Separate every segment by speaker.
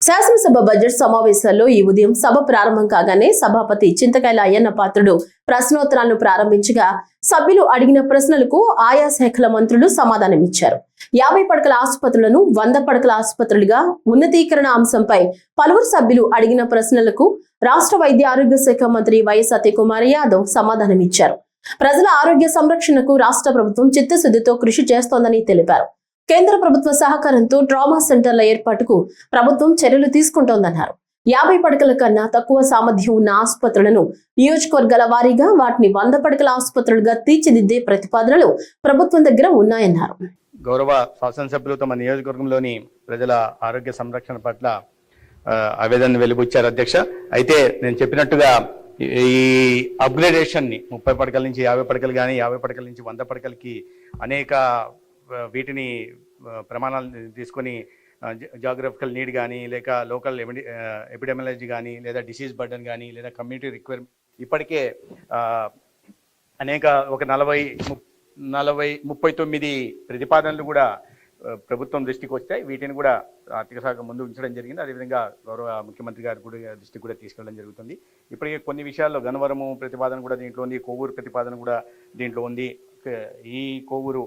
Speaker 1: శాసనసభ బడ్జెట్ సమావేశాల్లో ఈ ఉదయం సభ ప్రారంభం కాగానే సభాపతి చింతకాయల అయ్యన్న పాత్రుడు ప్రశ్నోత్తరాలను ప్రారంభించగా సభ్యులు అడిగిన ప్రశ్నలకు ఆయా శాఖల మంత్రులు సమాధానమిచ్చారు. 50 పడకల ఆసుపత్రులను 100 పడకల ఆసుపత్రులుగా ఉన్నతీకరణ అంశంపై పలువురు సభ్యులు అడిగిన ప్రశ్నలకు రాష్ట్ర వైద్య ఆరోగ్య శాఖ మంత్రి వైఎస్ సత్యకుమార్ యాదవ్ సమాధానమిచ్చారు. ప్రజల ఆరోగ్య సంరక్షణకు రాష్ట్ర ప్రభుత్వం చిత్తశుద్ధితో కృషి చేస్తోందని తెలిపారు. కేంద్ర ప్రభుత్వ సహకారంతో ట్రామా సెంటర్ల ఏర్పాటుకు ప్రభుత్వం చర్యలు తీసుకుంటోందన్నారు. 50 పడకల కన్నా తక్కువ సామర్థ్యం ఉన్న ఆసుపత్రులను నియోజకవర్గాల వారీగా వాటిని 100 పడకల ఆసుపత్రులుగా తీర్చిదిద్దే ప్రతిపాదనలు ప్రభుత్వం దగ్గర ఉన్నాయన్నారు.
Speaker 2: గౌరవ శాసనసభ్యులు తమ నియోజకవర్గంలోని ప్రజల ఆరోగ్య సంరక్షణ పట్ల ఆవేదన వెలిబుచ్చారు అధ్యక్ష. అయితే నేను చెప్పినట్టుగా ఈ అప్గ్రేడేషన్ ని 30 పడకల నుంచి 50 పడకలు కానీ 50 పడకల నుంచి 100 పడకలకి అనేక వీటిని ప్రమాణాలు తీసుకొని జాగ్రఫికల్ నీడ్ కానీ లేక లోకల్ ఎపిడెమియాలజీ కానీ లేదా డిసీజ్ బర్డన్ కానీ లేదా కమ్యూనిటీ రిక్వైర్మెంట్ ఇప్పటికే అనేక ఒక 39 ప్రతిపాదనలు కూడా ప్రభుత్వం దృష్టికి వచ్చాయి. వీటిని కూడా ఆర్థిక శాఖ ముందు ఉంచడం జరిగింది. అదేవిధంగా గౌరవ ముఖ్యమంత్రి గారు కూడా దృష్టికి కూడా తీసుకెళ్ళడం జరుగుతుంది. ఇప్పటికే కొన్ని విషయాల్లో గన్నవరము ప్రతిపాదన కూడా దీంట్లో ఉంది, కోవూరు ప్రతిపాదన కూడా దీంట్లో ఉంది, ఈ కోవూరు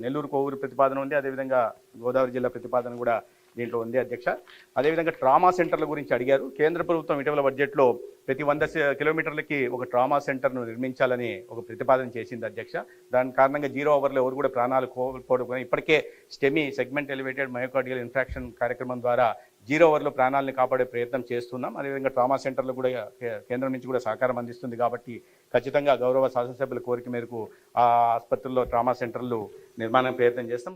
Speaker 2: నెల్లూరు కోవూరు ప్రతిపాదన ఉంది, అదేవిధంగా గోదావరి జిల్లా ప్రతిపాదన కూడా దీంట్లో ఉంది అధ్యక్ష. అదేవిధంగా ట్రామా సెంటర్ల గురించి అడిగారు. కేంద్ర ప్రభుత్వం ఇటీవల బడ్జెట్లో ప్రతి 100 కిలోమీటర్లకి ఒక ట్రామా సెంటర్ను నిర్మించాలని ఒక ప్రతిపాదన చేసింది అధ్యక్ష. దాని కారణంగా 0 అవర్లో ఎవరు కూడా ప్రాణాలు కోల్పోవడం, ఇప్పటికే STEMI segment elevated myocardial infarction కార్యక్రమం ద్వారా 0 అవర్లో ప్రాణాలను కాపాడే ప్రయత్నం చేస్తున్నాం. అదేవిధంగా ట్రామా సెంటర్లు కూడా కేంద్రం నుంచి కూడా సహకారం అందిస్తుంది కాబట్టి ఖచ్చితంగా గౌరవ శాసనసభ్యుల కోరిక మేరకు ఆ ఆసుపత్రుల్లో ట్రామా సెంటర్లు నిర్మాణం ప్రయత్నం చేస్తాం.